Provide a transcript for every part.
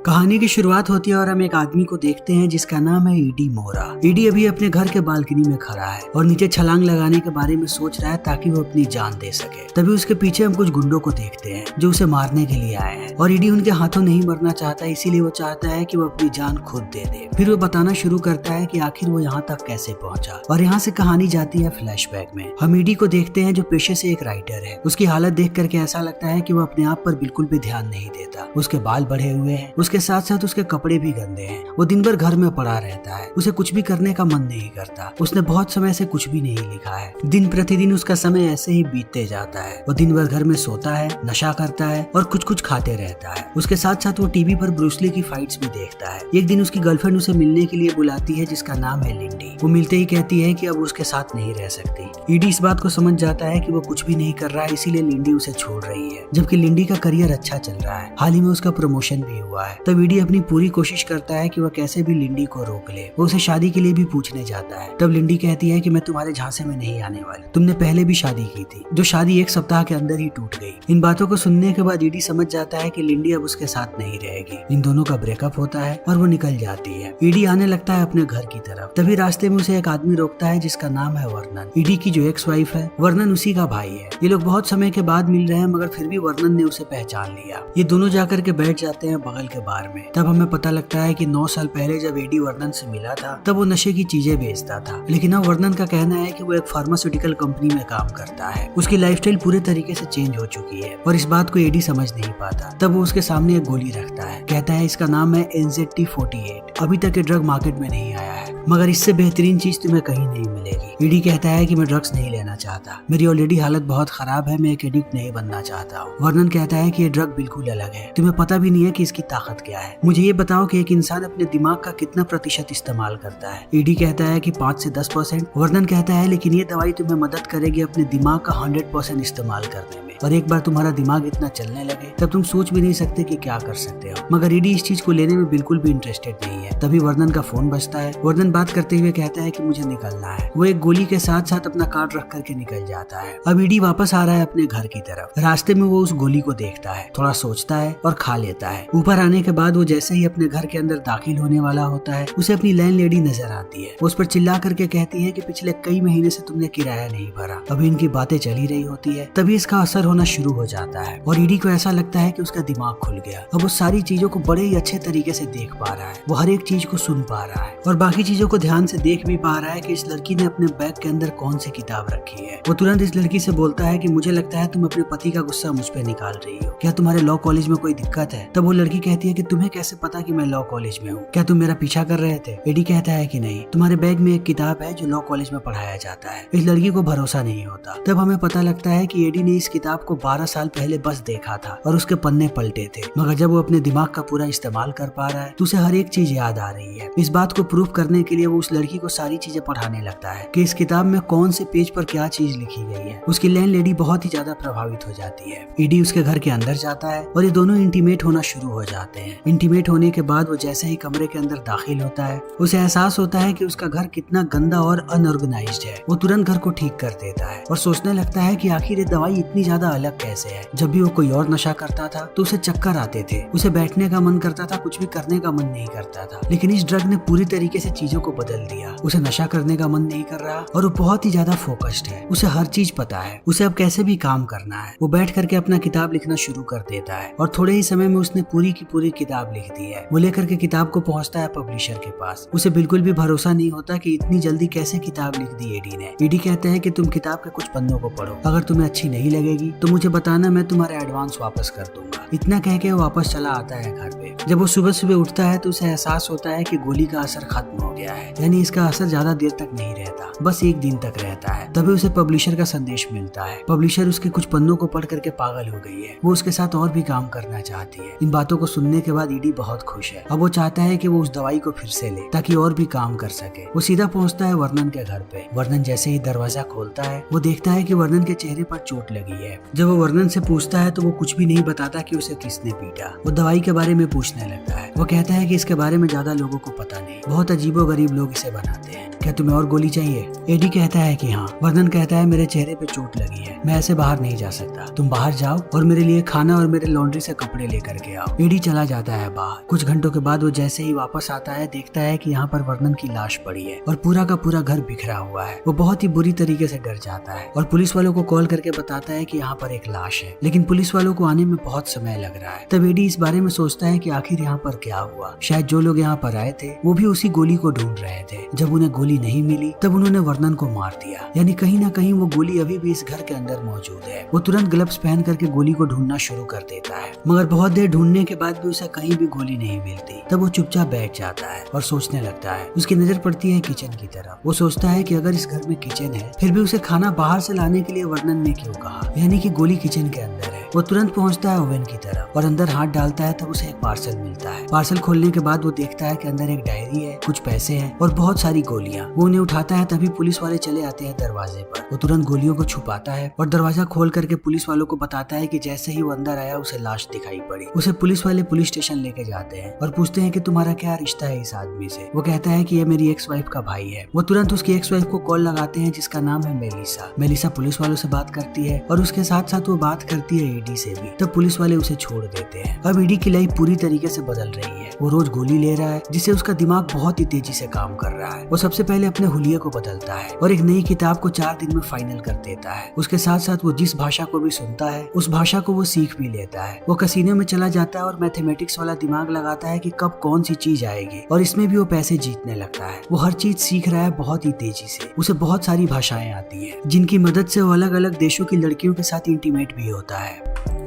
कहानी की शुरुआत होती है और हम एक आदमी को देखते हैं जिसका नाम है ईडी मोरा। ईडी अभी अपने घर के बालकनी में खड़ा है और नीचे छलांग लगाने के बारे में सोच रहा है ताकि वो अपनी जान दे सके। तभी उसके पीछे हम कुछ गुंडों को देखते हैं जो उसे मारने के लिए आए हैं और ईडी उनके हाथों नहीं मरना चाहता, इसीलिए वो चाहता है कि वो अपनी जान खुद दे दे। फिर वो बताना शुरू करता है कि आखिर वो यहाँ तक कैसे पहुंचा और यहाँ से कहानी जाती है फ्लैशबैक में। हम ईडी को देखते हैं जो पेशे से एक राइटर है। उसकी हालत देख करके ऐसा लगता है कि वो अपने आप पर बिल्कुल भी ध्यान नहीं देता। उसके बाल बढ़े हुए हैं, उसके साथ साथ उसके कपड़े भी गंदे हैं। वो दिन भर घर में पड़ा रहता है, उसे कुछ भी करने का मन नहीं करता। उसने बहुत समय से कुछ भी नहीं लिखा है। दिन प्रतिदिन उसका समय ऐसे ही बीतते जाता है। वो दिन भर घर में सोता है, नशा करता है और कुछ कुछ खाते रहता है। उसके साथ साथ वो टीवी पर ब्रूस ली की फाइट्स भी देखता है। एक दिन उसकी गर्लफ्रेंड उसे मिलने के लिए बुलाती है जिसका नाम है लिंडी। वो मिलते ही कहती है कि अब उसके साथ नहीं रह सकती। ईडी इस बात को समझ जाता है कि वो कुछ भी नहीं कर रहा है, इसीलिए लिंडी उसे छोड़ रही है। जबकि लिंडी का करियर अच्छा चल रहा है, हाल ही में उसका प्रमोशन भी हुआ है। तब ईडी अपनी पूरी कोशिश करता है कि वह कैसे भी लिंडी को रोक ले। वो उसे शादी के लिए भी पूछने जाता है। तब लिंडी कहती है कि मैं तुम्हारे झांसे में नहीं आने वाली, तुमने पहले भी शादी की थी जो शादी एक सप्ताह के अंदर ही टूट गई। इन बातों को सुनने के बाद ईडी समझ जाता है कि लिंडी अब उसके साथ नहीं रहेगी। इन दोनों का ब्रेकअप होता है और वो निकल जाती है। ईडी आने लगता है अपने घर की तरफ। तभी रास्ते में उसे एक आदमी रोकता है जिसका नाम है वर्नन। ईडी की जो एक्स वाइफ है, वर्नन उसी का भाई है। ये लोग बहुत समय के बाद मिल रहे हैं मगर फिर भी वर्नन ने उसे पहचान लिया। ये दोनों जाकर के बैठ जाते हैं बगल के बार में। तब हमें पता लगता है कि 9 साल पहले जब ईडी वर्नन से मिला था तब वो नशे की चीजें बेचता था, लेकिन अब वर्नन का कहना है कि वो एक फार्मास्यूटिकल कंपनी में काम करता है। उसकी लाइफस्टाइल पूरे तरीके से चेंज हो चुकी है और इस बात को ईडी समझ नहीं पाता। तब वो उसके सामने एक गोली रखता है, कहता है इसका नाम है NZT48। अभी तक ये ड्रग मार्केट में नहीं आया है मगर इससे बेहतरीन चीज तुम्हें कहीं नहीं मिलेगी। ईडी कहता है कि मैं ड्रग्स नहीं लेना चाहता, मेरी ऑलरेडी हालत बहुत खराब है, मैं एक एडिक्ट नहीं बनना चाहता हूँ। वर्नन कहता है कि ये ड्रग बिल्कुल अलग है, तुम्हें पता भी नहीं है कि इसकी ताकत क्या है। मुझे ये बताओ कि एक इंसान अपने दिमाग का कितना प्रतिशत इस्तेमाल करता है। ईडी कहता है कि 5 से 10%। वर्नन कहता है लेकिन ये दवाई तुम्हें मदद करेगी अपने दिमाग का 100% इस्तेमाल करने में, और एक बार तुम्हारा दिमाग इतना चलने लगे तब तुम सोच भी नहीं सकते कि क्या कर सकते हो। मगर ईडी इस चीज को लेने में बिल्कुल भी इंटरेस्टेड नहीं है। तभी वर्नन का फोन बजता है। वर्नन बात करते हुए कहता है कि मुझे निकलना है। वो एक गोली के साथ साथ अपना कार्ड रख करके निकल जाता है। अब ईडी वापस आ रहा है अपने घर की तरफ। रास्ते में वो उस गोली को देखता है, थोड़ा सोचता है और खा लेता है। ऊपर आने के बाद वो जैसे ही अपने घर के अंदर दाखिल होने वाला होता है उसे अपनी लैंडलेडी नजर आती है। वो उस पर चिल्ला करके कहती है कि पिछले कई महीने से तुमने किराया नहीं भरा। अभी इनकी बातें चली रही होती है तभी इसका असर होना शुरू हो जाता है और ईडी को ऐसा लगता है कि उसका दिमाग खुल गया। अब वो सारी चीजों को बड़े ही अच्छे तरीके से देख पा रहा है। वो हर एक चीज को सुन पा रहा है और बाकी चीजों को ध्यान से देख भी पा रहा है कि इस लड़की ने अपने बैग के अंदर कौन सी किताब रखी है। वो तुरंत इस लड़की से बोलता है कि मुझे लगता है तुम अपने पति का गुस्सा मुझ पे निकाल रही हो, क्या तुम्हारे लॉ कॉलेज में कोई दिक्कत है? तब वो लड़की कहती है कि तुम्हें कैसे पता कि मैं लॉ कॉलेज में हूँ, क्या तुम मेरा पीछा कर रहे थे? ईडी कहता है कि नहीं, तुम्हारे बैग में एक किताब है जो लॉ कॉलेज में पढ़ाया जाता है। इस लड़की को भरोसा नहीं होता। तब हमें पता लगता है कि ईडी ने इस किताब को 12 साल पहले बस देखा था और उसके पन्ने पलटे थे, मगर जब वो अपने दिमाग का पूरा इस्तेमाल कर पा रहा है तो उसे हर एक चीज याद आ रही है। इस बात को प्रूव करने के लिए वो उस लड़की को सारी चीजें पढ़ाने लगता है कि इस किताब में कौन से पेज पर क्या चीज लिखी गई है। उसकी लैंडलेडी बहुत ही ज्यादा प्रभावित हो जाती है। ईडी उसके घर के अंदर जाता है और ये दोनों इंटीमेट होना शुरू हो जाते हैं। इंटीमेट होने के बाद वो जैसे ही कमरे के अंदर दाखिल होता है उसे एहसास होता है कि उसका घर कितना गंदा और अनऑर्गेनाइज्ड है। वो तुरंत घर को ठीक कर देता है और सोचने लगता है कि आखिर ये दवाई इतनी ज्यादा अलग कैसे है। जब भी वो कोई और नशा करता था तो उसे चक्कर आते थे, उसे बैठने का मन करता था, कुछ भी करने का मन नहीं करता था। लेकिन इस ड्रग ने पूरी तरीके से चीजों को बदल दिया। उसे नशा करने का मन नहीं कर रहा और वो बहुत ही ज्यादा फोकस्ड है। उसे हर चीज पता है, उसे अब कैसे भी काम करना है। वो बैठ करके अपना किताब लिखना शुरू कर देता है और थोड़े ही समय में उसने पूरी की पूरी किताब लिख दी है। वो लेकर के किताब को पहुंचता है पब्लिशर के पास। उसे बिल्कुल भी भरोसा नहीं होता कि इतनी जल्दी कैसे किताब लिख दी ईडी ने। ईडी कहते हैं कि तुम किताब के कुछ पन्नों को पढ़ो, अगर तुम्हें अच्छी नहीं लगेगी तो मुझे बताना, मैं तुम्हारा एडवांस वापस कर दूंगा। इतना कह के वो वापस चला आता है घर पे। जब वो सुबह सुबह उठता है तो उसे एहसास होता है कि गोली का असर खत्म हो गया है, यानी इसका असर ज्यादा देर तक नहीं रहता, बस एक दिन तक रहता है। तभी उसे पब्लिशर का संदेश मिलता है। पब्लिशर उसके कुछ पन्नों को पढ़ करके पागल हो गई है। वो उसके साथ और भी काम करना चाहती है। इन बातों को सुनने के बाद ईडी बहुत खुश है। अब वो चाहता है कि वो उस दवाई को फिर से ले ताकि और भी काम कर सके। वो सीधा पहुंचता है वर्नन के घर पे। वर्नन जैसे ही दरवाजा खोलता है वो देखता है कि वर्नन के चेहरे पर चोट लगी है। जब वो वर्नन से पूछता है तो वो कुछ भी नहीं बताता कि उसे किसने पीटा। वो दवाई के बारे में पूछने लगता है। वो कहता है कि इसके बारे में ज्यादा लोगों को पता नहीं, बहुत अजीबोगरीब लोग इसे बनाते हैं। क्या तुम्हें और गोली चाहिए? एडी कहता है कि हाँ। वर्नन कहता है मेरे चेहरे पे चोट लगी है, मैं ऐसे बाहर नहीं जा सकता, तुम बाहर जाओ और मेरे लिए खाना और मेरे लॉन्ड्री से कपड़े लेकर के आओ। एडी चला जाता है बाहर। कुछ घंटों के बाद वो जैसे ही वापस आता है देखता है कि यहाँ पर वर्नन की लाश पड़ी है और पूरा का पूरा घर बिखरा हुआ है। वो बहुत ही बुरी तरीके से डर जाता है और पुलिस वालों को कॉल करके बताता है कि यहाँ पर एक लाश है, लेकिन पुलिस वालों को आने में बहुत समय लग रहा है। तब एडी इस बारे में सोचता है कि आखिर यहाँ पर क्या हुआ। शायद जो लोग यहाँ पर आए थे वो भी उसी गोली को ढूंढ रहे थे। जब उन्हें गोली नहीं मिली तब उन्होंने वर्नन को मार दिया, यानी कहीं ना कहीं वो गोली अभी भी इस घर के अंदर मौजूद है। वो तुरंत ग्लव्स पहन करके गोली को ढूंढना शुरू कर देता है, मगर बहुत देर ढूंढने के बाद भी उसे कहीं भी गोली नहीं मिलती। तब वो चुपचाप बैठ जाता है और सोचने लगता है। उसकी नजर पड़ती है किचन की तरफ। वो सोचता है कि अगर इस घर में किचन है फिर भी उसे खाना बाहर से लाने के लिए वर्नन ने क्यों कहा, यानी कि गोली किचन के अंदर है। वो तुरंत पहुंचता है ओवन की तरफ और अंदर हाथ डालता है, तब उसे एक पार्सल मिलता है। पार्सल खोलने के बाद वो देखता है कि अंदर एक डायरी है, कुछ पैसे हैं और बहुत सारी गोलियां। वो उन्हें उठाता है, तभी पुलिस वाले चले आते हैं दरवाजे पर। वो तुरंत गोलियों को छुपाता है और दरवाजा खोल करके पुलिस वालों को बताता है कि जैसे ही वो अंदर आया उसे लाश दिखाई पड़ी। उसे पुलिस वाले पुलिस स्टेशन लेके जाते हैं और पूछते हैं कि तुम्हारा क्या रिश्ता है इस आदमी से। वो कहता है कि ये मेरी एक्स वाइफ का भाई है। वो तुरंत उसकी एक्स वाइफ को कॉल लगाते हैं जिसका नाम है मेलिसा। मेलिसा पुलिस वालों से बात करती है और उसके साथ साथ वो बात करती है ईडी से भी। तब पुलिस वाले उसे छोड़ देते हैं। अब ईडी की लाइफ पूरी तरीके से बदल रही है। वो रोज गोली ले रहा है जिससे उसका दिमाग बहुत ही तेजी से काम कर रहा है। वो सबसे पहले अपने हुलिये को बदलता है और एक नई किताब को 4 दिन में फाइनल कर देता है। उसके साथ साथ वो जिस भाषा को भी सुनता है उस भाषा को वो सीख भी लेता है। वो कसीनो में चला जाता है और मैथमेटिक्स वाला दिमाग लगाता है कि कब कौन सी चीज आएगी और इसमें भी वो पैसे जीतने लगता है। वो हर चीज सीख रहा है बहुत ही तेजी से। उसे बहुत सारी भाषाएं आती है जिनकी मदद से वो अलग अलग देशों की लड़कियों के साथ इंटीमेट भी होता है।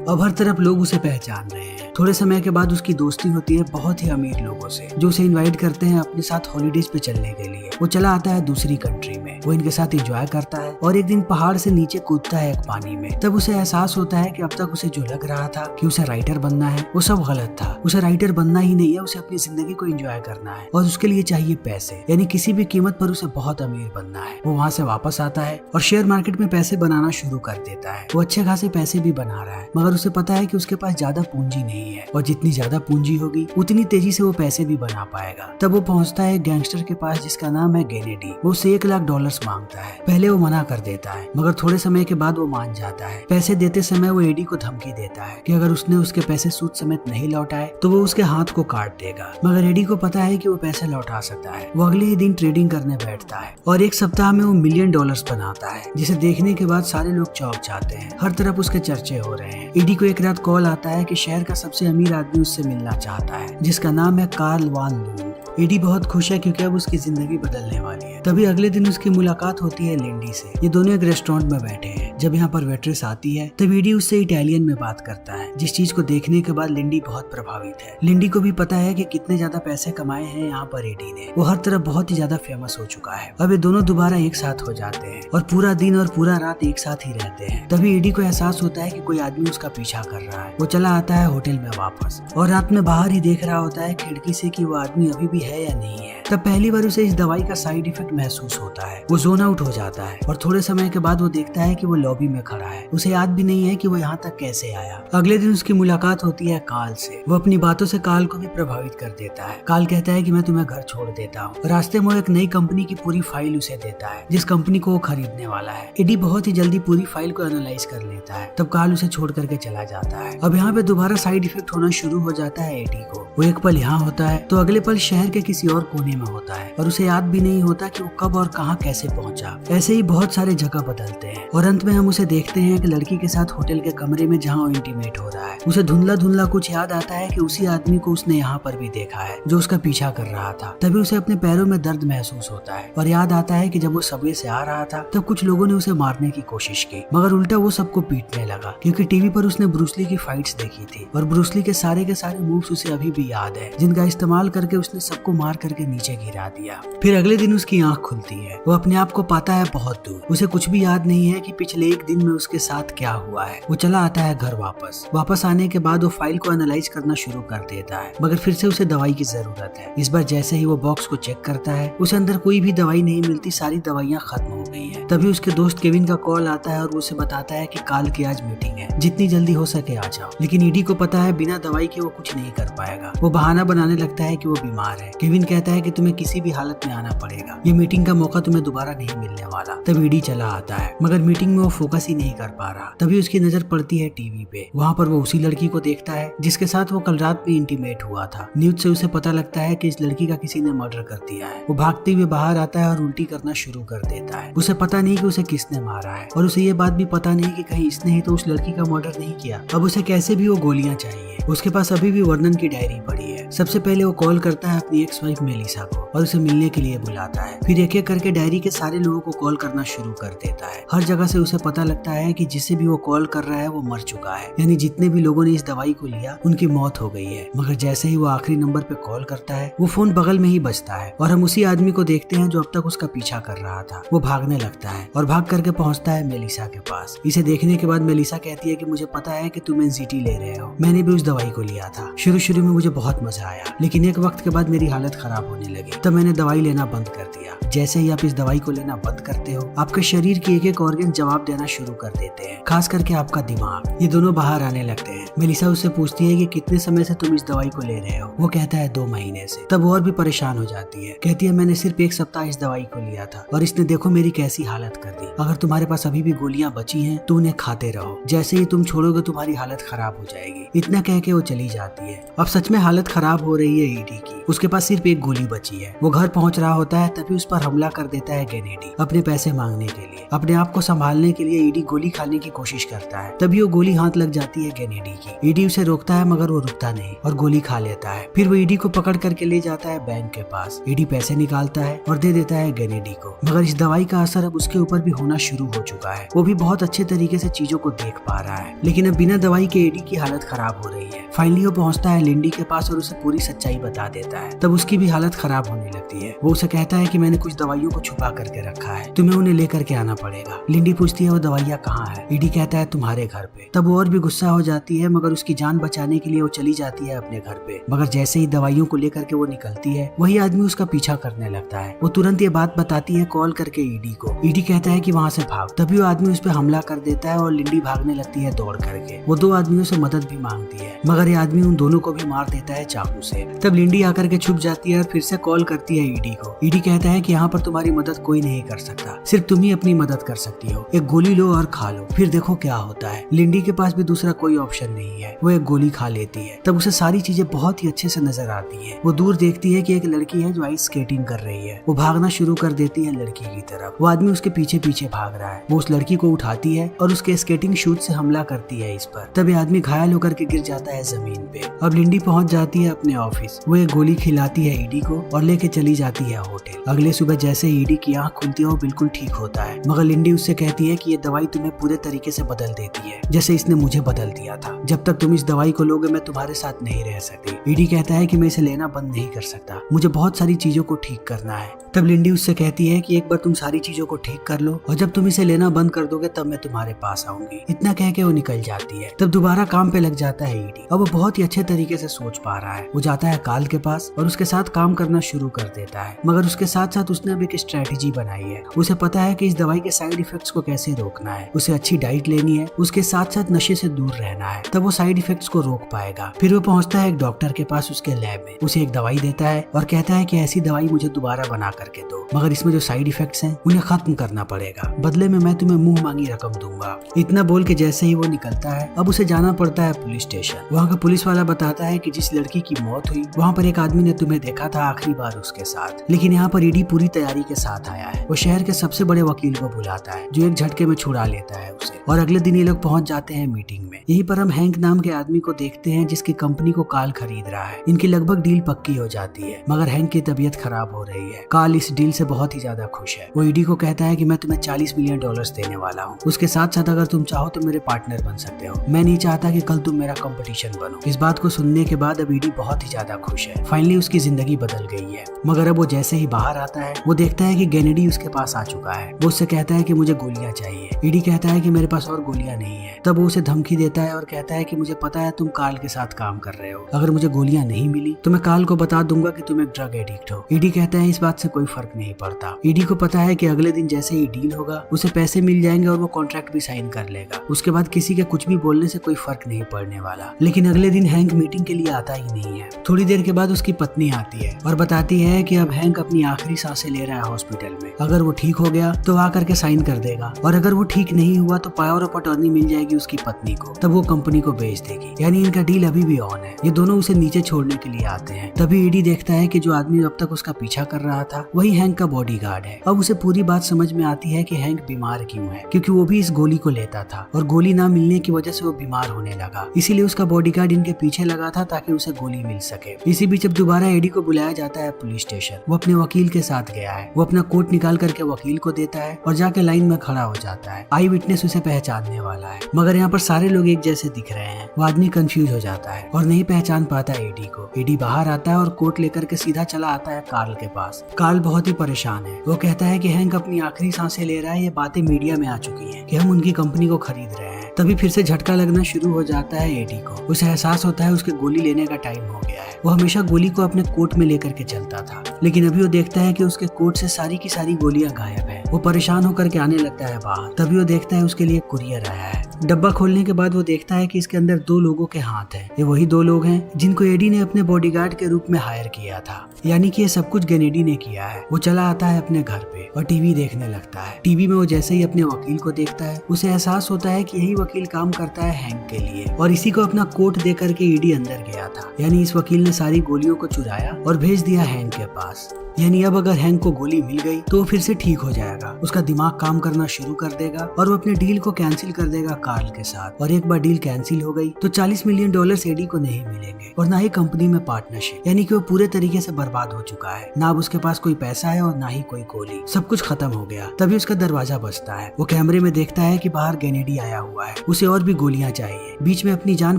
अब हर तरफ लोग उसे पहचान रहे हैं। थोड़े समय के बाद उसकी दोस्ती होती है बहुत ही अमीर लोगों से जो उसे इनवाइट करते हैं अपने साथ हॉलीडेज पे चलने के लिए। वो चला आता है दूसरी कंट्री में। वो इनके साथ एंजॉय करता है और एक दिन पहाड़ से नीचे कूदता है एक पानी में। तब उसे एहसास होता है कि अब तक उसे जो लग रहा था कि उसे राइटर बनना है वो सब गलत था। उसे राइटर बनना ही नहीं है, उसे अपनी जिंदगी को एंजॉय करना है और उसके लिए चाहिए पैसे, यानी किसी भी कीमत पर उसे बहुत अमीर बनना है। वो वहाँ से वापस आता है और शेयर मार्केट में पैसे बनाना शुरू कर देता है। वो अच्छे खासे पैसे भी बना रहा है, मगर उसे पता है कि उसके पास ज्यादा पूंजी नहीं है और जितनी ज्यादा पूंजी होगी उतनी तेजी से वो पैसे भी बना पाएगा। तब वो पहुंचता है गैंगस्टर के पास जिसका नाम है गेनेडी। वो उसे $1 लाख मांगता है। पहले वो मना कर देता है, मगर थोड़े समय के बाद वो मान जाता है। पैसे देते समय वो एडी को धमकी देता है कि अगर उसने उसके पैसे सूद समेत नहीं लौटाए तो वो उसके हाथ को काट देगा। मगर एडी को पता है कि वो पैसे लौटा सकता है। वो अगले ही दिन ट्रेडिंग करने बैठता है और एक सप्ताह में वो $1 मिलियन बनाता है, जिसे देखने के बाद सारे लोग चौंक जाते हैं। हर तरफ उसके चर्चे हो रहे हैं। एडी को एक रात कॉल आता है कि शहर का सबसे अमीर आदमी उससे मिलना चाहता है जिसका नाम है कार्ल वान लून। एडी बहुत खुश है क्योंकि अब उसकी जिंदगी बदलने वाली है। तभी अगले दिन उसकी मुलाकात होती है लिंडी से। ये दोनों एक रेस्टोरेंट में बैठे हैं। जब यहाँ पर वेट्रेस आती है तब एडी उससे इटालियन में बात करता है, जिस चीज को देखने के बाद लिंडी बहुत प्रभावित है। लिंडी को भी पता है कि कितने ज्यादा पैसे कमाए हैं यहाँ पर एडी ने। वो हर तरफ बहुत ही ज्यादा फेमस हो चुका है। अब ये दोनों दोबारा एक साथ हो जाते हैं और पूरा दिन और पूरा रात एक साथ ही रहते हैं। तभी एडी को एहसास होता है कि कोई आदमी उसका पीछा कर रहा है। वो चला आता है होटल में वापस और रात में बाहर ही देख रहा होता है खिड़की से कि वो आदमी अभी भी है या नहीं है। तब पहली बार उसे इस दवाई का साइड इफेक्ट महसूस होता है। वो जोन आउट हो जाता है और थोड़े समय के बाद वो देखता है कि वो लॉबी में खड़ा है। उसे याद भी नहीं है कि वो यहाँ तक कैसे आया। अगले दिन उसकी मुलाकात होती है कार्ल से। वो अपनी बातों से कार्ल को भी प्रभावित कर देता है। कार्ल कहता है कि मैं तुम्हें घर छोड़ देता हूँ। रास्ते में वो एक नई कंपनी की पूरी फाइल उसे देता है जिस कंपनी को वो खरीदने वाला है। एडी बहुत ही जल्दी पूरी फाइल को एनालाइज कर लेता है। तब कार्ल उसे छोड़ करके चला जाता है। अब यहाँ पे दोबारा साइड इफेक्ट होना शुरू हो जाता है एडी को। वो एक पल यहाँ होता है तो अगले पल शहर के किसी और कोने में होता है और उसे याद भी नहीं होता कि वो कब और कहाँ कैसे पहुंचा। ऐसे ही बहुत सारे जगह बदलते हैं और अंत में हम उसे देखते हैं कि लड़की के साथ होटल के कमरे में जहाँ वो इंटीमेट हो रहा है। उसे धुंधला धुंधला कुछ याद आता है कि उसी आदमी को उसने यहाँ पर भी देखा है जो उसका पीछा कर रहा था। तभी उसे अपने पैरों में दर्द महसूस होता है और याद आता है कि जब वो सबवे से आ रहा था तब कुछ लोगों ने उसे मारने की कोशिश की, मगर उल्टा वो सबको पीटने लगा क्योंकि टीवी पर उसने ब्रूस ली की फाइट्स देखी थी और ब्रूस ली के सारे मूव्स उसे अभी भी याद है जिनका इस्तेमाल करके उसने सबको मार करके नीचे नीचे गिरा दिया। फिर अगले दिन उसकी आंख खुलती है। वो अपने आप को पाता है बहुत दूर। उसे कुछ भी याद नहीं है कि पिछले एक दिन में उसके साथ क्या हुआ है। वो चला आता है घर वापस आने के बाद वो फाइल को एनालाइज करना शुरू कर देता है, मगर फिर से उसे दवाई की जरूरत है। इस बार जैसे ही वो बॉक्स को चेक करता है उसे अंदर कोई भी दवाई नहीं मिलती, सारी दवाइयाँ खत्म हो गई है। तभी उसके दोस्त केविन का कॉल आता है और वो उसे बताता है कि काल की आज मीटिंग है, जितनी जल्दी हो सके आ जाओ। लेकिन ईडी को पता है बिना दवाई के वो कुछ नहीं कर पाएगा। वो बहाना बनाने लगता है कि वो बीमार है। केविन कहता है कि तुम्हें किसी भी हालत में आना पड़ेगा, ये मीटिंग का मौका तुम्हें दोबारा नहीं मिलने वाला। तब ईडी चला आता है, मगर मीटिंग में वो फोकस ही नहीं कर पा रहा। तभी उसकी नजर पड़ती है टीवी पे। वहाँ पर वो उसी लड़की को देखता है जिसके साथ वो कल रात में इंटीमेट हुआ था। न्यूज से उसे पता लगता है कि इस लड़की का किसी ने मर्डर कर दिया है। वो भागते हुए बाहर आता है और उल्टी करना शुरू कर देता है। उसे पता नहीं कि उसे किसने मारा है और उसे ये बात भी पता नहीं कि कहीं इसने ही तो उस लड़की का मर्डर नहीं किया। अब उसे कैसे भी वो गोलियां चाहिए। उसके पास अभी भी वर्नन की डायरी पड़ी है। सबसे पहले वो कॉल करता है अपनी एक्स वाइफ मेलिसा को और उसे मिलने के लिए बुलाता है। फिर एक एक करके डायरी के सारे लोगों को कॉल करना शुरू कर देता है। हर जगह से उसे पता लगता है कि जिसे भी वो कॉल कर रहा है वो मर चुका है, यानी जितने भी लोगों ने इस दवाई को लिया उनकी मौत हो गई है। मगर जैसे ही वो आखिरी नंबर पे कॉल करता है वो फोन बगल में ही बजता है और हम उसी आदमी को देखते हैं जो अब तक उसका पीछा कर रहा था। वो भागने लगता है और भाग करके पहुंचता है मेलिसा के पास। इसे देखने के बाद मेलिसा कहती है कि मुझे पता है कि तुम एनजीटी ले रहे हो, मैंने भी उस दवाई को लिया था। शुरू में मुझे बहुत मजा आया, लेकिन एक वक्त के बाद मेरी हालत खराब होने लगी, तब मैंने दवाई लेना बंद कर दिया। जैसे ही आप इस दवाई को लेना बंद करते हो आपके शरीर के एक एक ऑर्गन जवाब देना शुरू कर देते हैं, खास करके आपका दिमाग। ये दोनों बाहर आने लगते हैं। मेलिसा उससे पूछती है कि कितने समय से तुम इस दवाई को ले रहे हो। वो कहता है 2 महीने से। तब वो और भी परेशान हो जाती है। कहती है मैंने सिर्फ 1 सप्ताह इस दवाई को लिया था और इसने देखो मेरी कैसी हालत कर दी। अगर तुम्हारे पास अभी भी गोलियां बची हैं तो उन्हें खाते रहो, जैसे ही तुम छोड़ोगे तुम्हारी हालत खराब हो जाएगी। इतना कह के वो चली जाती है। अब सच में हालत खराब हो रही है ईडी की। उसके पास सिर्फ 1 गोली बची है। वो घर पहुंच रहा होता है तभी उस पर हमला कर देता है केनेडी अपने पैसे मांगने के लिए। अपने आप को संभालने के लिए ईडी गोली खाने की कोशिश करता है। तभी वो गोली हाथ लग जाती है केनेडी की। ईडी उसे रोकता है मगर वो रुकता नहीं और गोली खा लेता है। फिर वो ईडी को पकड़ करके ले जाता है बैंक के पास। ईडी पैसे निकालता है और दे देता है केनेडी को, मगर इस दवाई का असर अब उसके ऊपर भी होना शुरू हो चुका है। वो भी बहुत अच्छे तरीके से चीजों को देख पा रहा है, लेकिन अब बिना दवाई के ईडी की हालत खराब हो रही है। फाइनली वो पहुंचता है लिंडी के पास और उसे पूरी सच्चाई बता देता है। तब उसकी भी हालत खराब होने लगती है। वो उसे कहता है कि मैंने कुछ दवाइयों को छुपा करके रखा है, तुम्हें उन्हें लेकर के आना पड़ेगा। लिंडी पूछती है वो दवाइयाँ कहाँ है। ईडी कहता है तुम्हारे घर पे। तब वो और भी गुस्सा हो जाती है, मगर उसकी जान बचाने के लिए वो चली जाती है अपने घर पे। मगर जैसे ही दवाइयों को लेकर के वो निकलती है वही आदमी उसका पीछा करने लगता है। वो तुरंत ये बात बताती है कॉल करके ईडी को। ईडी कहता है कि वहाँ से भाग। तभी वो आदमी उस पर हमला कर देता है और लिंडी भागने लगती है दौड़ करके। वो 2 आदमियों से मदद भी मांगती है, मगर ये आदमी उन दोनों को भी मार देता है चाकू से। तब लिंडी आकर के छुप जाती है और फिर से कॉल करती है ईडी को। ईडी कहता है कि यहाँ पर तुम्हारी मदद कोई नहीं कर सकता, सिर्फ तुम ही अपनी मदद कर सकती हो। एक गोली लो और खा लो, फिर देखो क्या होता है। लिंडी के पास भी दूसरा कोई ऑप्शन नहीं है। वो एक गोली खा लेती है। तब उसे सारी चीजें बहुत ही अच्छे से नजर आती है। वो दूर देखती है कि एक लड़की है जो आइस स्केटिंग कर रही है। वो भागना शुरू कर देती है लड़की की तरफ। वो आदमी उसके पीछे पीछे भाग रहा है। वो उस लड़की को उठाती है और उसके स्केटिंग शूज से हमला करती है इस पर। तब ये आदमी घायल होकर के गिर जाता है जमीन पे। अब लिंडी पहुंच जाती है अपने ऑफिस। वो एक गोली खिलाती है ईडी को और लेके चली जाती है होटल। अगले सुबह जैसे ईडी की आंख खुलती है वो बिल्कुल ठीक होता है, मगर लिंडी उससे कहती है कि ये दवाई तुम्हें पूरे तरीके से बदल देती है, जैसे इसने मुझे बदल दिया था। जब तक तुम इस दवाई को लोगे मैं तुम्हारे साथ नहीं रह सकती। ईडी कहता है कि मैं इसे लेना बंद नहीं कर सकता, मुझे बहुत सारी चीजों को ठीक करना है। तब लिंडी उससे कहती है कि एक बार तुम सारी चीजों को ठीक कर लो और जब तुम इसे लेना बंद कर दोगे तब मैं तुम्हारे पास आऊंगी। इतना कह के वो निकल जाती है। तब दोबारा काम पे लग जाता है ईडी। अब वो बहुत ही अच्छे तरीके से सोच पा रहा है। वो जाता है काल के पास और उसके साथ काम करना शुरू कर देता है, मगर उसके साथ साथ उसने अब एक स्ट्रेटेजी बनाई है। उसे पता है कि इस दवाई के साइड इफेक्ट्स को कैसे रोकना है। उसे अच्छी डाइट लेनी है, उसके साथ साथ नशे से दूर रहना है, तब वो साइड इफेक्ट्स को रोक पाएगा। फिर वो पहुंचता है एक डॉक्टर के पास उसके लैब में। उसे एक दवाई देता है और कहता है कि ऐसी दवाई मुझे दोबारा बना करके दो, मगर इसमें जो साइड इफेक्ट्स हैं उन्हें खत्म करना पड़ेगा, बदले में मैं तुम्हें मुंह मांगी रकम दूंगा। इतना बोल के जैसे ही वो निकलता है अब उसे जाना पड़ता है पुलिस स्टेशन। वहाँ का पुलिस वाला बताता है कि जिस लड़की की मौत हुई वहाँ पर एक आदमी ने तुम्हें देखा था आखिरी बार उसके साथ, लेकिन यहाँ पर ईडी पूरी तैयारी के साथ आया है। वो शहर के सबसे बड़े वकील को बुलाता है जो एक झटके में छुड़ा लेता है उसे, और अगले दिन ये लोग पहुंच जाते हैं मीटिंग में। यहीं पर हम हैंक नाम के आदमी को देखते हैं जिसकी कंपनी को काल खरीद रहा है। इनकी लगभग डील पक्की हो जाती है, मगर हैंक की तबीयत खराब हो रही है। काल इस डील से बहुत ही ज्यादा खुश है। वो ईडी को कहता है कि मैं तुम्हें $40 मिलियन देने वाला हूँ, उसके साथ साथ अगर तुम चाहो तो मेरे पार्टनर बन सकते हो। मैं नहीं चाहता कि कल तुम मेरा कंपटीशन बनो। इस बात को सुनने के बाद अब ईडी बहुत ही ज्यादा खुश है। फाइनली उसकी जिंदगी बदल गई है। मगर अब वो जैसे ही बाहर आता है वो देखता है कि केनेडी उसके पास आ चुका है। वो उससे कहता है कि मुझे गोलियां चाहिए। ईडी कहता है कि मेरे पास और गोलियां नहीं है। तब वो उसे धमकी देता है और कहता है कि मुझे पता है तुम कार्ल के साथ काम कर रहे हो। अगर मुझे गोलियां नहीं मिली तो मैं कार्ल को बता दूंगा कि तुम एक ड्रग एडिक्ट हो। ईडी कहता है इस बात से कोई फर्क नहीं पड़ता। ईडी को पता है कि अगले दिन जैसे ही डील होगा उसे पैसे मिल जाएंगे और वो कॉन्ट्रैक्ट भी साइन कर लेगा। उसके बाद किसी के कुछ भी बोलने से कोई फर्क नहीं पड़ने वाला। लेकिन अगले दिन हैंक मीटिंग के लिए आता ही नहीं है। थोड़ी देर के बाद उसकी पत्नी आती है और बताती है कि अब हैंक अपनी आखिरी सांसें ले रहा है हॉस्पिटल में। अगर वो ठीक हो गया तो आकर के साइन कर देगा और अगर वो ठीक नहीं हुआ तो पावर ऑफ अटॉर्नी मिल जाएगी उसकी पत्नी को। तब वो कंपनी को बेच देगी। यानी इनका डील अभी भी ऑन है। ये दोनों उसे नीचे छोड़ने के लिए आते हैं। तभी ईडी देखता है कि जो आदमी अब तक उसका पीछा कर रहा था वही हैंक का बॉडीगार्ड है। अब उसे पूरी बात समझ में आती है कि हैंक बीमार क्यों है, क्योंकि वो भी इस गोली को लेता था और गोली ना मिलने की वजह से वो बीमार होने लगा। इसीलिए उसका बॉडीगार्ड इनके पीछे लगा था ताकि उसे गोली मिल सके। इसी बीच अब दोबारा एडी को बुलाया जाता है पुलिस स्टेशन। वो अपने वकील के साथ गया है। वो अपना कोट निकाल करके वकील को देता है और जाके लाइन में खड़ा हो जाता है। आई विटनेस उसे पहचानने वाला है मगर यहाँ पर सारे लोग एक जैसे दिख रहे हैं। वो आदमी कंफ्यूज हो जाता है और नहीं पहचान पाता एडी को। एडी बाहर आता है और कोट लेकर के सीधा चला आता है कार्ल के पास। कार्ल बहुत ही परेशान है। वो कहता है कि हैंक अपनी आखिरी सांसें ले रहा है। ये बातें मीडिया में आ चुकी हैं कि हम उनकी कंपनी को खरीद रहे हैं। तभी फिर से झटका लगना शुरू हो जाता है एडी को। उसे एहसास होता है उसके गोली लेने का टाइम हो गया है। वो हमेशा गोली को अपने कोट में लेकर के चलता था, लेकिन अभी वो देखता है कि उसके कोट से सारी की सारी गोलियां गायब है। वो परेशान होकर के आने लगता है बाहर। तभी वो देखता है उसके लिए कुरियर आया है। डब्बा खोलने के बाद वो देखता है कि इसके अंदर 2 लोगों के हाथ हैं। ये वही 2 लोग हैं जिनको एडी ने अपने बॉडीगार्ड के रूप में हायर किया था। यानी कि ये सब कुछ केनेडी ने किया है। वो चला आता है अपने घर पे और टीवी देखने लगता है। टीवी में वो जैसे ही अपने वकील को देखता है उसे एहसास होता है कि यही वकील काम करता है हैंक के लिए और इसी को अपना कोट दे करके ईडी अंदर गया था। यानी इस वकील ने सारी गोलियों को चुराया और भेज दिया हैंक के पास। यानी अब अगर हैंक को गोली मिल गई तो वो फिर से ठीक हो जाएगा। उसका दिमाग काम करना शुरू कर देगा और वो अपने डील को कैंसिल कर देगा कार्ल के साथ। और एक बार डील कैंसिल हो गई तो $40 मिलियन एडी को नहीं मिलेंगे और ना ही कंपनी में पार्टनरशिप। यानी कि वो पूरे तरीके से बर्बाद हो चुका है। ना अब उसके पास कोई पैसा है और ना ही कोई गोली। सब कुछ खत्म हो गया। तभी उसका दरवाजा बजता है। वो कैमरे में देखता है कि बाहर केनेडी आया हुआ है। उसे और भी गोलियां चाहिए। बीच में अपनी जान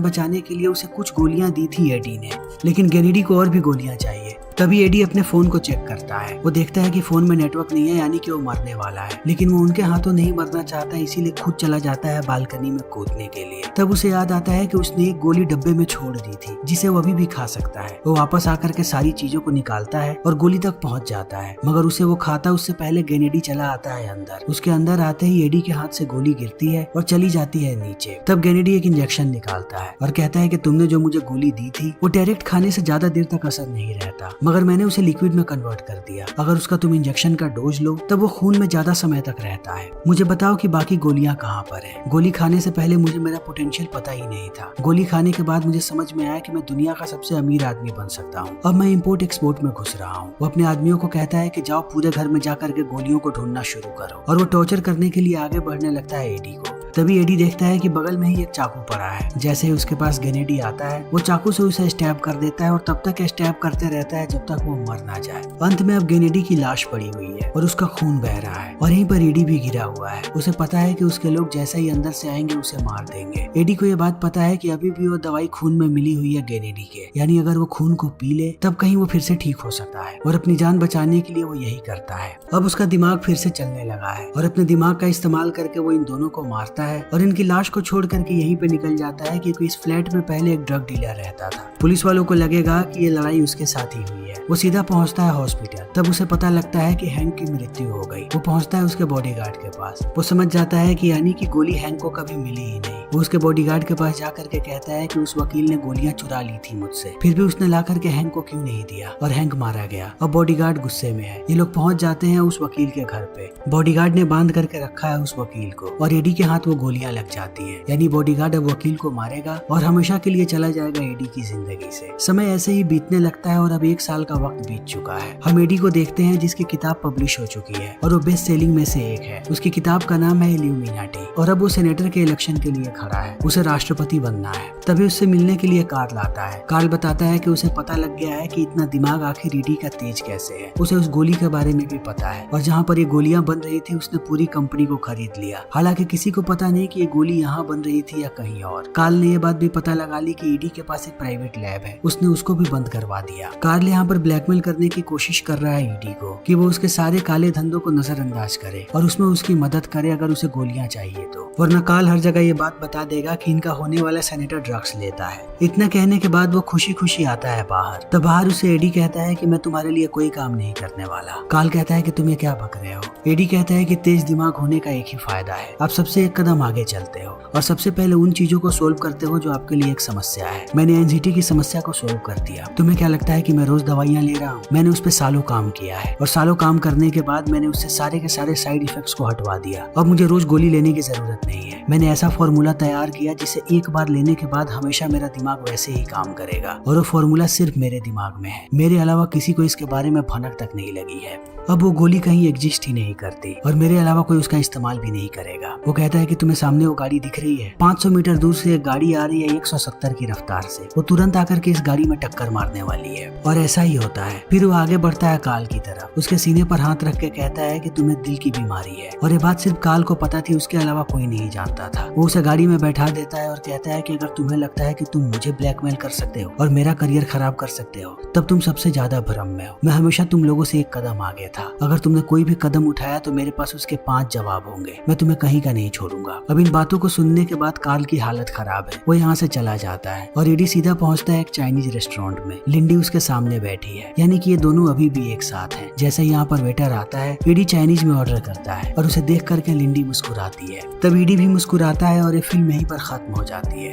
बचाने के लिए उसे कुछ गोलियां दी थी एडी ने, लेकिन केनेडी को और भी गोलियां चाहिए। तभी एडी अपने फोन को चेक करता है। वो देखता है कि फोन में नेटवर्क नहीं है, यानी कि वो मरने वाला है। लेकिन वो उनके हाथों नहीं मरना चाहता, इसीलिए खुद चला जाता है बालकनी में कूदने के लिए। तब उसे याद आता है कि उसने एक गोली डब्बे में छोड़ दी थी जिसे वो अभी भी खा सकता है। वो वापस आकर के सारी चीजों को निकालता है और गोली तक पहुंच जाता है, मगर उसे वो खाता उससे पहले केनेडी चला आता है अंदर। उसके अंदर आते ही एडी के हाथ से गोली गिरती है और चली जाती है नीचे। तब केनेडी एक इंजेक्शन निकालता है और कहता है कि तुमने जो मुझे गोली दी थी वो डायरेक्ट खाने से ज्यादा देर तक असर नहीं रहता, मगर मैंने उसे लिक्विड में कन्वर्ट कर दिया। अगर उसका तुम इंजेक्शन का डोज लो तब वो खून में ज्यादा समय तक रहता है। मुझे बताओ कि बाकी गोलियां कहाँ पर है। गोली खाने से पहले मुझे मेरा पोटेंशियल पता ही नहीं था। गोली खाने के बाद मुझे समझ में आया कि मैं दुनिया का सबसे अमीर आदमी बन सकता हूँ। अब मैं इम्पोर्ट एक्सपोर्ट में घुस रहा हूँ। वो अपने आदमियों को कहता है कि जाओ पूरे घर में जाकर के गोलियों को ढूंढना शुरू करो और वो टॉर्चर करने के लिए आगे बढ़ने लगता है एडी को। तभी एडी देखता है कि बगल में ही एक चाकू पड़ा है। जैसे ही उसके पास केनेडी आता है वो चाकू से उसे स्टैब कर देता है और तब तक स्टैब करते रहता है जब तक वो मर ना जाए। अंत में अब केनेडी की लाश पड़ी हुई है और उसका खून बह रहा है और यहीं पर एडी भी गिरा हुआ है। उसे पता है कि उसके लोग जैसे ही अंदर से आएंगे उसे मार देंगे। एडी को ये बात पता है कि अभी भी वो दवाई खून में मिली हुई है केनेडी के, यानी अगर वो खून को पी ले तब कहीं वो फिर से ठीक हो सकता है और अपनी जान बचाने के लिए वो यही करता है। अब उसका दिमाग फिर से चलने लगा है और अपने दिमाग का इस्तेमाल करके वो इन दोनों को मारता है और इनकी लाश को छोड़ करके यहीं पे निकल जाता है, क्योंकि इस फ्लैट में पहले एक ड्रग डीलर रहता था। पुलिस वालों को लगेगा कि ये लड़ाई उसके साथ ही हुई है। वो सीधा पहुंचता है हॉस्पिटल। तब उसे पता लगता है कि हैंक की मृत्यु हो गई। वो पहुंचता है उसके बॉडीगार्ड के पास। वो समझ जाता है कि यानी कि गोली हैंक को कभी मिली ही नहीं। वो उसके बॉडीगार्ड के पास जाकर के कहता है कि उस वकील ने गोलियां चुरा ली थी मुझसे, फिर भी उसने ला करके हैंक को क्यों नहीं दिया और हैंक मारा गया। अब बॉडीगार्ड गुस्से में है। ये लोग पहुंच जाते हैं उस वकील के घर पे। बॉडीगार्ड ने बांध करके रखा है उस वकील को और एडी के हाथ वो गोलियां लग जाती है। यानी बॉडीगार्ड अब वकील को मारेगा और हमेशा के लिए चला जाएगा एडी की जिंदगी से। समय ऐसे ही बीतने लगता है और अब 1 साल साल का वक्त बीत चुका है। हम एडी को देखते हैं जिसकी किताब पब्लिश हो चुकी है और वो बेस्ट सेलिंग में से एक है। उसकी किताब का नाम है इल्यूमिनाटी और अब वो सेनेटर के इलेक्शन के लिए खड़ा है। उसे राष्ट्रपति बनना है। तभी उससे मिलने के लिए कार्ल आता है। कार्ल बताता है कि उसे पता लग गया है कि इतना दिमाग आखिर ईडी का तेज कैसे है। उसे उस गोली के बारे में भी पता है और जहाँ पर ये गोलियां बन रही थी उसने पूरी कंपनी को खरीद लिया। हालांकि किसी को पता नहीं कि ये गोली यहाँ बन रही थी या कहीं और। कार्ल ने ये बात भी पता लगा ली कि ईडी के पास एक प्राइवेट लैब है, उसने उसको भी बंद करवा दिया। कार्ल यहाँ पर ब्लैकमेल करने की कोशिश कर रहा है ईडी को कि वो उसके सारे काले धंधों को नजरअंदाज करे और उसमें उसकी मदद करे अगर उसे गोलियां चाहिए तो, वरना कार्ल हर जगह ये बात बता देगा कि इनका होने वाला सेनेटर ड्रग्स लेता है। इतना कहने के बाद वो खुशी खुशी आता है बाहर। तब बाहर उसे एडी कहता है कि मैं तुम्हारे लिए कोई काम नहीं करने वाला। कार्ल कहता है कि तुम ये क्या बक रहे हो। एडी कहता है कि तेज दिमाग होने का एक ही फायदा है, आप सबसे एक कदम आगे चलते हो और सबसे पहले उन चीजों को सोल्व करते हो जो आपके लिए एक समस्या है। मैंने एंजाइटी की समस्या को सोल्व कर दिया। तुम्हें क्या लगता है कि मैं रोज दवाइयां ले रहा हूँ? मैंने उस पर सालों काम किया है और सालों काम करने के बाद मैंने उससे सारे के सारे साइड इफेक्ट्स को हटवा दिया। अब मुझे रोज गोली लेने की जरूरत नहीं है। मैंने ऐसा फॉर्मूला तैयार किया जिसे एक बार लेने के बाद हमेशा मेरा दिमाग वैसे ही काम करेगा और वो फॉर्मूला सिर्फ मेरे दिमाग में है। मेरे अलावा किसी को इसके बारे में भनक तक नहीं लगी है। अब वो गोली कहीं एग्जिस्ट ही नहीं करती और मेरे अलावा कोई उसका इस्तेमाल भी नहीं करेगा। वो कहता है कि तुम्हें सामने वो गाड़ी दिख रही है, 500 मीटर दूर से एक गाड़ी आ रही है 170 की रफ्तार से। वो तुरंत आकर के इस गाड़ी में टक्कर मारने वाली है और ऐसा ही होता है। फिर वो आगे बढ़ता है कार्ल की तरफ, उसके सीने पर हाथ रख के कहता है कि तुम्हें दिल की बीमारी है और ये बात सिर्फ कार्ल को पता थी, उसके अलावा कोई नहीं जानता था। वो उसे गाड़ी में बैठा देता है और कहता है कि अगर तुम्हें लगता है कि तुम मुझे ब्लैकमेल कर सकते हो और मेरा करियर खराब कर सकते हो तब तुम सबसे ज्यादा भ्रम में हो। मैं हमेशा तुम लोगों से एक कदम आगे था। अगर तुमने कोई भी कदम उठाया तो मेरे पास उसके 5 जवाब होंगे। मैं तुम्हें कहीं का नहीं छोड़ूंगा। अब इन बातों को सुनने के बाद कार्ल की हालत खराब है। वो यहाँ से चला जाता है और एडी सीधा पहुंचता है एक चाइनीज रेस्टोरेंट में। लिंडी उसके सामने बैठी है, यानी कि ये दोनों अभी भी एक साथ हैं। जैसे यहाँ पर वेटर आता है, एडी चाइनीज में ऑर्डर करता है और उसे देख करके लिंडी मुस्कुराती है। तब एडी भी मुस्कुराता है और ये फिल्म यहीं पर खत्म हो जाती है।